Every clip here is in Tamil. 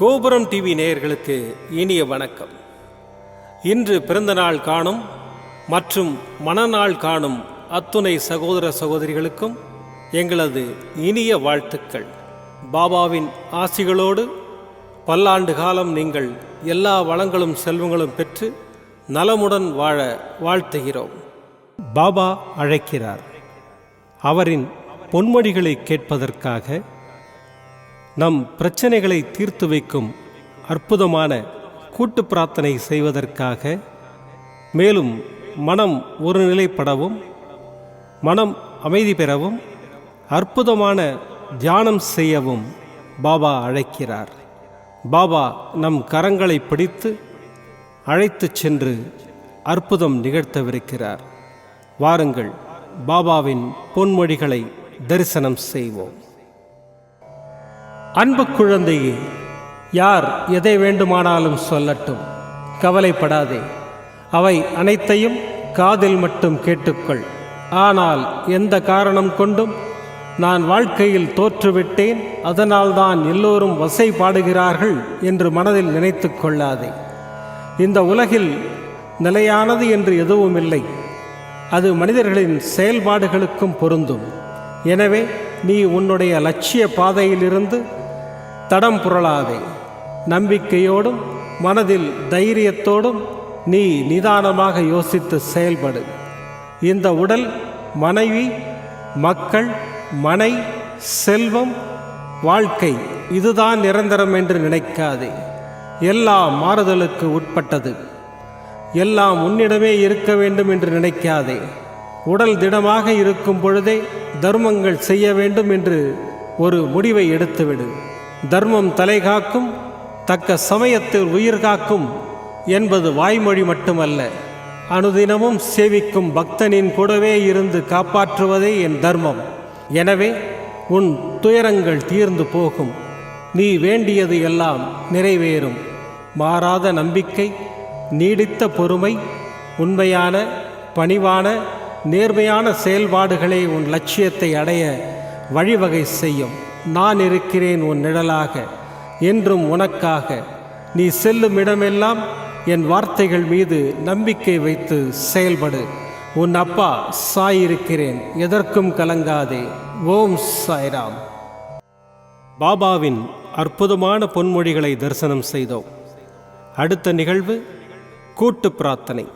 கோபுரம் டிவி நேயர்களுக்கு இனிய வணக்கம். இன்று பிறந்தநாள் காணும் மற்றும் மணநாள் காணும் அத்துணை சகோதர சகோதரிகளுக்கும் எங்களது இனிய வாழ்த்துக்கள். பாபாவின் ஆசிகளோடு பல்லாண்டு காலம் நீங்கள் எல்லா வளங்களும் செல்வங்களும் பெற்று நலமுடன் வாழ வாழ்த்துகிறோம். பாபா அழைக்கிறார். அவரின் பொன்மொழிகளை கேட்பதற்காக, நம் பிரச்சனைகளை தீர்த்து வைக்கும் அற்புதமான கூட்டு பிரார்த்தனை செய்வதற்காக, மேலும் மனம் ஒருநிலைப்படவும் மனம் அமைதி பெறவும் அற்புதமான தியானம் செய்யவும் பாபா அழைக்கிறார். பாபா நம் கரங்களை பிடித்து அழைத்துச் சென்று அற்புதம் நிகழ்த்தவிருக்கிறார். வாருங்கள், பாபாவின் பொன்மொழிகளை தரிசனம் செய்வோம். அன்பு குழந்தையே, யார் எதை வேண்டுமானாலும் சொல்லட்டும், கவலைப்படாதே. அவை அனைத்தையும் காதில் மட்டும் கேட்டுக்கொள். ஆனால் எந்த காரணம் கொண்டும் நான் வாழ்க்கையில் தோற்றுவிட்டேன், அதனால்தான் எல்லோரும் வசை பாடுகிறார்கள் என்று மனதில் நினைத்து கொள்ளாதே. இந்த உலகில் நிலையானது என்று எதுவும் இல்லை. அது மனிதர்களின் செயல்பாடுகளுக்கும் பொருந்தும். எனவே நீ உன்னுடைய லட்சிய பாதையிலிருந்து தடம் புரளாதே. நம்பிக்கையோடும் மனதில் தைரியத்தோடும் நீ நிதானமாக யோசித்து செயல்படு. இந்த உடல், மனைவி, மக்கள், மனை, செல்வம், வாழ்க்கை இதுதான் நிரந்தரம் என்று நினைக்காதே. எல்லாம் மாறுதலுக்கு உட்பட்டது. எல்லாம் உன்னிடமே இருக்க வேண்டும் என்று நினைக்காதே. உடல் திடமாக இருக்கும் பொழுதே தர்மங்கள் செய்ய வேண்டும் என்று ஒரு முடிவை எடுத்துவிடு. தர்மம் தலை காக்கும், தக்க சமயத்தில் உயிர் காக்கும் என்பது வாய்மொழி மட்டுமல்ல. அனுதினமும் சேவிக்கும் பக்தனின் கூடவே இருந்து காப்பாற்றுவதே என் தர்மம். எனவே உன் துயரங்கள் தீர்ந்து போகும். நீ வேண்டியது எல்லாம் நிறைவேறும். மாறாத நம்பிக்கை, நீடித்த பொறுமை, உண்மையான பணிவான நேர்மையான செயல்பாடுகளே உன் லட்சியத்தை அடைய வழிவகை செய்யும். நான் இருக்கிறேன் உன் நிழலாக, என்றும் உனக்காக. நீ செல்லும் இடமெல்லாம் என் வார்த்தைகள் மீது நம்பிக்கை வைத்து செயல்படு. உன் அப்பா சாய் இருக்கிறேன், எதற்கும் கலங்காதே. ஓம் சாய்ராம். பாபாவின் அற்புதமான பொன்மொழிகளை தரிசனம் செய்தோம். அடுத்த நிகழ்வு கூட்டு பிரார்த்தனை.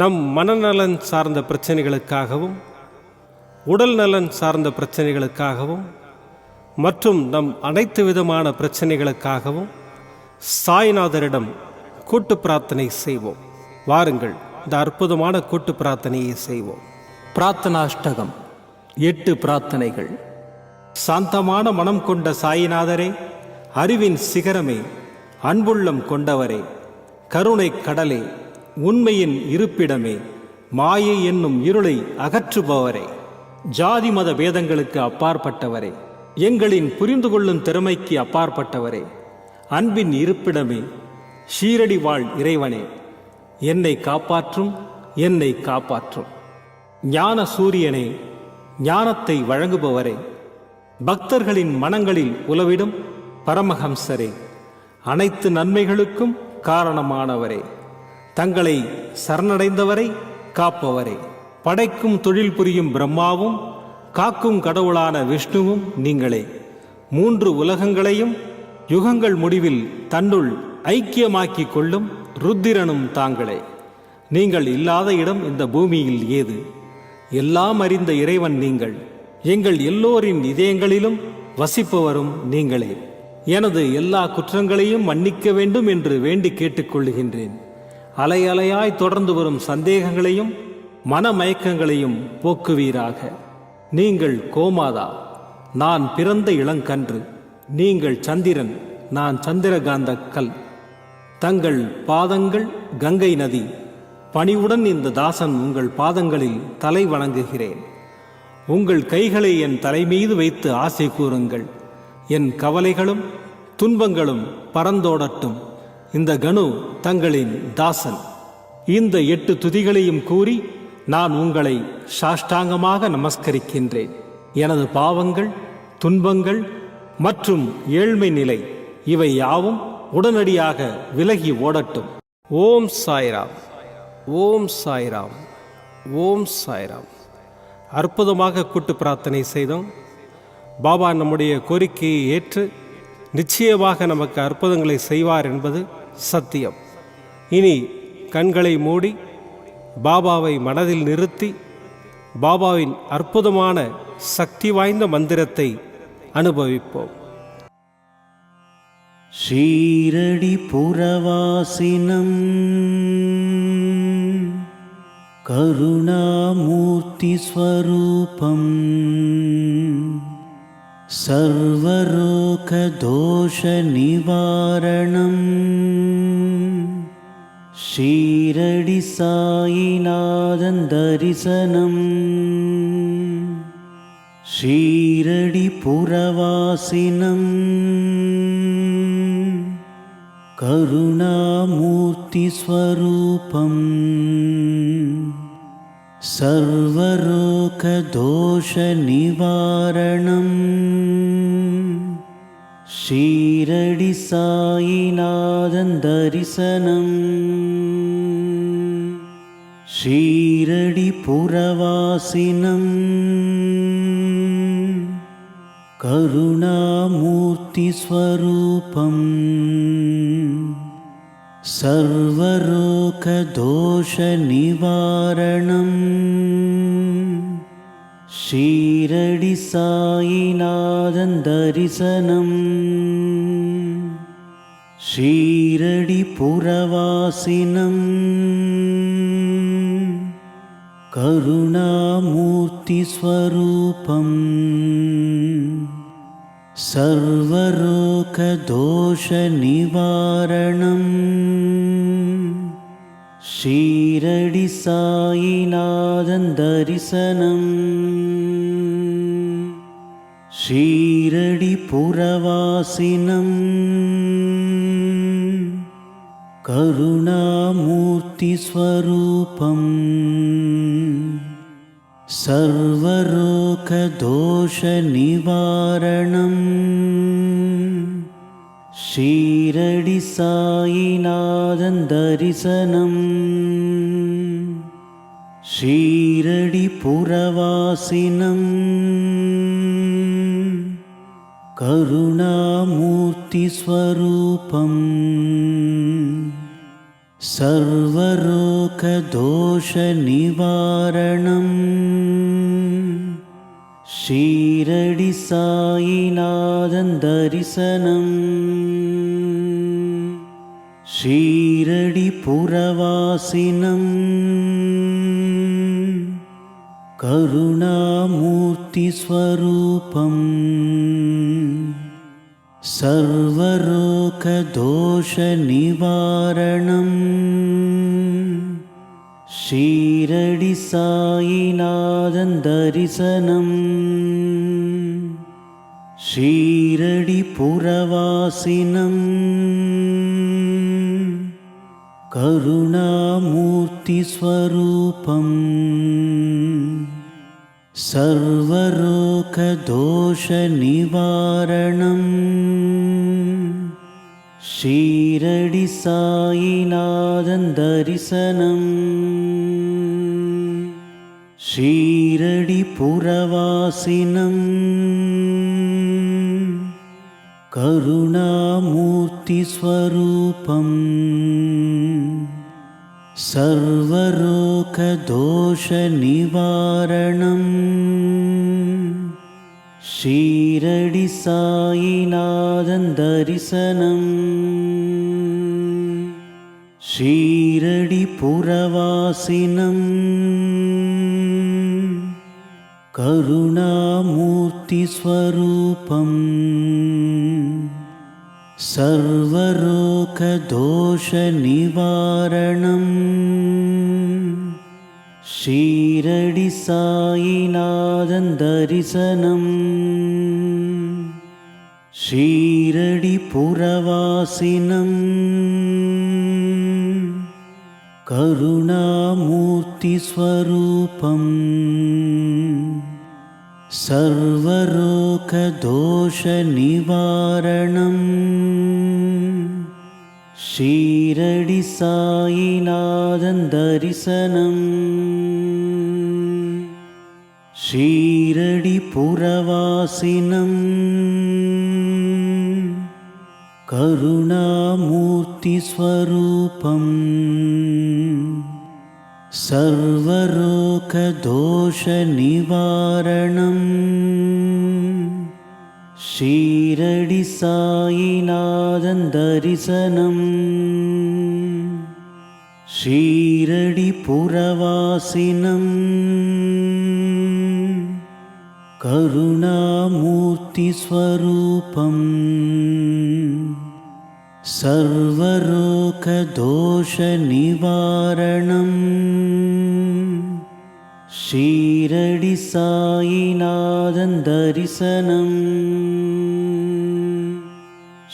நம் மனநலன் சார்ந்த பிரச்சனைகளுக்காகவும், உடல் நலன் சார்ந்த பிரச்சனைகளுக்காகவும் மற்றும் நம் அனைத்து விதமான பிரச்சனைகளுக்காகவும் சாய்நாதரிடம் கூட்டு பிரார்த்தனை செய்வோம். வாருங்கள், இந்த அற்புதமான கூட்டு பிரார்த்தனையை செய்வோம். பிரார்த்தனாஷ்டகம். 8 பிரார்த்தனைகள். சாந்தமான மனம் கொண்ட சாயிநாதரே, அறிவின் சிகரமே, அன்புள்ளம் கொண்டவரே, கருணை கடலே, உண்மையின் இருப்பிடமே, மாயை என்னும் இருளை அகற்றுபவரே, ஜாதி மத பேதங்களுக்கு அப்பாற்பட்டவரே, எங்களின் புரிந்து கொள்ளும் திறமைக்கு அப்பாற்பட்டவரே, அன்பின் இருப்பிடமே, ஷீரடி வாழ் இறைவனே, என்னை காப்பாற்றும், என்னை காப்பாற்றும். ஞான சூரியனே, ஞானத்தை வழங்குபவரே, பக்தர்களின் மனங்களில் உலவிடும் பரமஹம்சரே, அனைத்து நன்மைகளுக்கும் காரணமானவரே, தங்களை சரணடைந்தவரை காப்பவரே, படைக்கும் தொழில் புரியும் பிரம்மாவும் காக்கும் கடவுளான விஷ்ணுவும் நீங்களே. 3 உலகங்களையும் யுகங்கள் முடிவில் தன்னுள் ஐக்கியமாக்கிக் கொள்ளும் ருத்திரனும் தாங்களே. நீங்கள் இல்லாத இடம் இந்த பூமியில் ஏது? எல்லாம் அறிந்த இறைவன் நீங்கள். எங்கள் எல்லோரின் இதயங்களிலும் வசிப்பவரும் நீங்களே. எனது எல்லா குற்றங்களையும் மன்னிக்க வேண்டும் என்று வேண்டி கேட்டுக்கொள்ளுகின்றேன். அலை அலையாய் தொடர்ந்து வரும் சந்தேகங்களையும் மனமயக்கங்களையும் போக்குவீராக. நீங்கள் கோமாதா, நான் பிறந்த இளங்கன்று. நீங்கள் சந்திரன், நான் சந்திரகாந்த கல். தங்கள் பாதங்கள் கங்கை நதி. பணிவுடன் இந்த தாசன் உங்கள் பாதங்களில் தலை வணங்குகிறேன். உங்கள் கைகளை என் தலைமீது வைத்து ஆசை கூறுங்கள். என் கவலைகளும் துன்பங்களும் பறந்தோடட்டும். இந்த கணு தங்களின் தாசன். இந்த 8 துதிகளையும் கூறி நான் உங்களை சாஷ்டாங்கமாக நமஸ்கரிக்கின்றேன். எனது பாவங்கள், துன்பங்கள் மற்றும் ஏழ்மை நிலை இவை யாவும் உடனடியாக விலகி ஓடட்டும். ஓம் சாய்ராம், ஓம் சாய்ராம், ஓம் சாய்ராம். அற்புதமாக கூட்டு பிரார்த்தனை செய்தோம். பாபா நம்முடைய கோரிக்கையை ஏற்று நிச்சயமாக நமக்கு அற்புதங்களை செய்வார் என்பது சத்தியம். இனி கண்களை மூடி பாபாவை மனதில் நிறுத்தி பாபாவின் அற்புதமான சக்தி வாய்ந்த மந்திரத்தை அனுபவிப்போம். ஷீரடி புரவாசினம் கருணாமூர்த்தி ஸ்வரூபம் சர்வரோக தோஷ நிவாரணம் ஷீரடி சாயிநாதன் தரிசனம் ஷீரடி புரவாசினம் கருணாமூர்த்தி ஸ்வரூபம் சர்வரோக தோஷ நிவாரணம் ஷீரடி சாயிநாதன் தரிசனம் ஷீரடி புரவாசினம் கருணாமூர்த்தி ஸ்வரூபம் சர்வரோக தோஷ நிவாரணம் ஷீரடி சாயிநாதன் தரிசனம் ஷீரடி புரவாசினம் கருணாமூர்த்தி ஸ்வரூபம் சர்வரோக தோஷ நிவாரணம் ஷீரடி சாயிநாதன் தரிசனம் ஷீரடி புரவாசினம் கருணாமூர்த்தி ஸ்வரூபம் சர்வரோக தோஷ நிவாரணம் ஷீரடி சாயிநாதன் தரிசனம் ஷீரடி புரவாசினம் கருணாமூர்த்தி ஸ்வரூபம் சர்வரோக தோஷ நிவாரணம் ஷீரடி சாயிநாதன் தரிசனம் ஷீரடி புரவாசினம் கருணாமூர்த்தி ஸ்வரூபம் சர்வரோக தோஷ நிவாரணம் ஷீரடி சாயிநாதன் தரிசனம் ஷீரடி புரவாசினம் கருணாமூர்த்தி ஸ்வரூபம் சர்வரோக தோஷ நிவாரணம் ஷீரடி சாயிநாதன் தரிசனம் ஷீரடி புரவாசினம் கருணாமூர்த்தி ஸ்வரூபம் சர்வரோக தோஷ நிவாரணம் ஷீரடி சாயிநாதன் தரிசனம் ஷீரடி புரவாசினம் கருணாமூர்த்தி ஸ்வரூபம் சர்வரோக தோஷ நிவாரணம் ஷீரடி சாயிநாதன் தரிசனம் ஷீரடி புரவாசினம் கருணாமூர்த்தி ஸ்வரூபம் सर्वरोगदोषनिवारणम् ஷீரடி சாயிநாதன் தரிசனம். ஷீரடி புரவாசினம் கருணாமூர்த்தி ஸ்வரூபம் சர்வரோகதோஷ நிவாரணம். ஷீரடி சாயிநாதன் தரிசனம். ஷீரடி புரவாசினம் கருணாமூர்த்தி ஸ்வரூபம் சர்வரோகதோஷ நிவாரணம். ஷீரடி சாயிநாதன் தரிசனம்.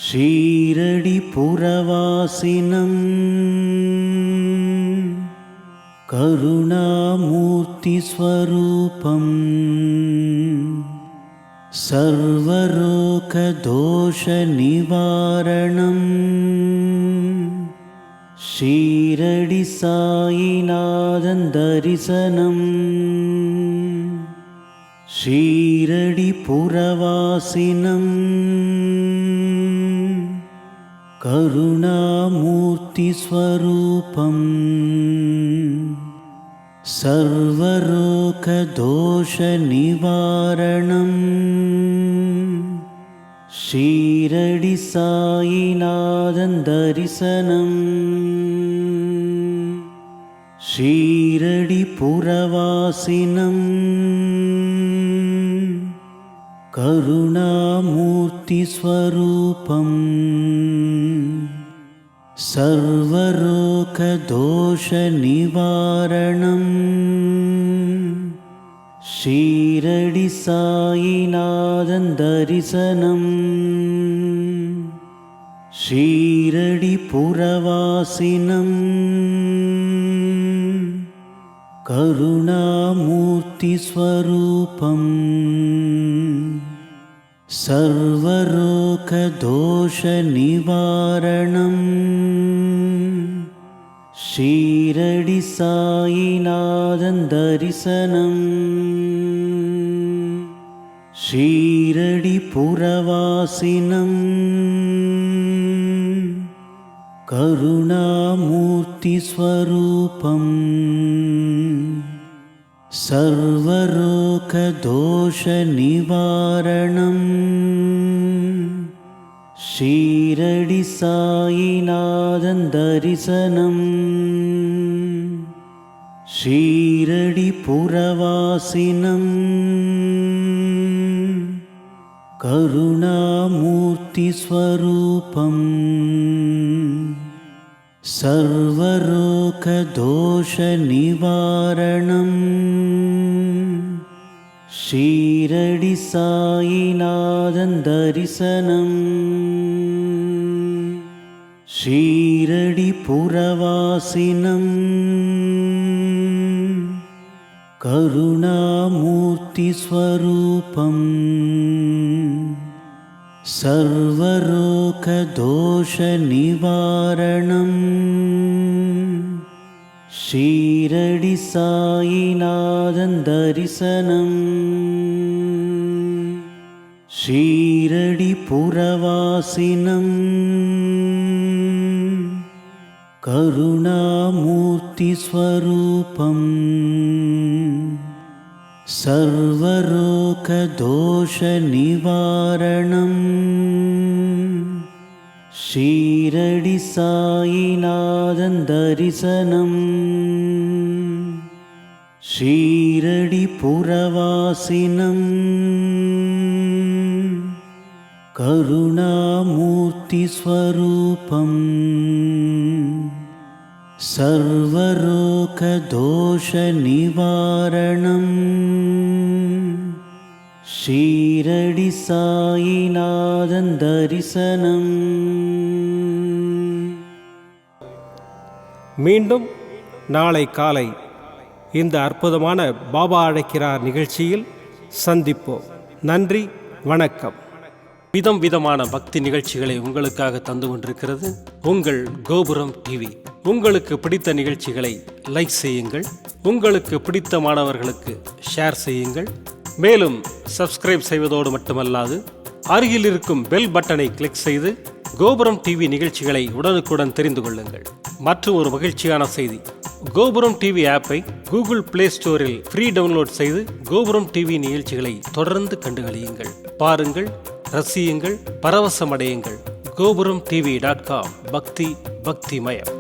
ஷீரடி புரவாசினம் கருணாமூர்த்தி ஸ்வரூபம் சர்வரோகதோஷ நிவாரணம். ஷீரடி சாயிநாதன் தரிசனம். ஷீரடி புரவாசினம் கருணாமூர்த்தி ஸ்வரூபம் சர்வரோகதோஷ நிவாரணம். ஷீரடி சாயிநாதன் தரிசனம். ஷீரடி புரவாசினம் கருணாமூர்த்தி ஸ்வரூபம் சர்வரோகதோஷ நிவாரணம். ஷீரடி சாயிநாதன் தரிசனம். ஷீரடி புரவாசினம் கருணாமூர்த்தி ஸ்வரூபம் சர்வரோகதோஷ நிவாரணம். ஷீரடி சாயிநாதன் தரிசனம். ஷீரடி புரவாசினம் கருணாமூர்த்தி ஸ்வரூபம் சர்வரோகதோஷ நிவாரணம். ஷீரடி சாயிநாதன் தரிசனம். ஷீரடி புரவாசினம் கருணாமூர்த்தி ஸ்வரூபம் சர்வரோகதோஷ நிவாரணம். ஷீரடி சாயிநாதன் தரிசனம். ஷீரடி புரவாசினம் கருணாமூர்த்தி ஸ்வரூபம் சர்வரோகதோஷ நிவாரணம். ஷீரடி சாயிநாதன் தரிசனம். ஷீரடி புரவாசினம் கருணாமூர்த்தி ஸ்வரூபம் சர்வரோகதோஷ நிவாரணம். ஷீரடி சாயிநாதன் தரிசனம். ஷீரடி புரவாசினம் கருணாமூர்த்தி ஸ்வரூபம் சர்வரோகதோஷ நிவாரணம். ஷீரடி சாயிநாதன் தரிசனம். மீண்டும் நாளை காலை இந்த அற்புதமான பாபா அழைக்கிறார் நிகழ்ச்சியில் சந்திப்போம். நன்றி, வணக்கம். விதம் விதமான பக்தி நிகழ்ச்சிகளை உங்களுக்காக தந்து கொண்டிருக்கிறது உங்கள் கோபுரம் டிவி. உங்களுக்கு பிடித்த நிகழ்ச்சிகளை லைக் செய்யுங்கள், உங்களுக்கு பிடித்த மாணவர்களுக்கு ஷேர் செய்யுங்கள். மேலும் சப்ஸ்கிரைப் செய்வதோடு மட்டுமல்லாது அருகில் இருக்கும் பெல் பட்டனை கிளிக் செய்து கோபுரம் டிவி நிகழ்ச்சிகளை உடனுக்குடன் தெரிந்து கொள்ளுங்கள். மற்றும் ஒரு மகிழ்ச்சியான செய்தி, கோபுரம் டிவி ஆப்பை கூகுள் பிளே ஸ்டோரில் ஃப்ரீ டவுன்லோட் செய்து கோபுரம் டிவி நிகழ்ச்சிகளை தொடர்ந்து கண்டுகளியுங்கள். பாருங்கள், ரசியுங்கள், பரவசமடையுங்கள். gopuramtv.com. பக்தி பக்திமயம்.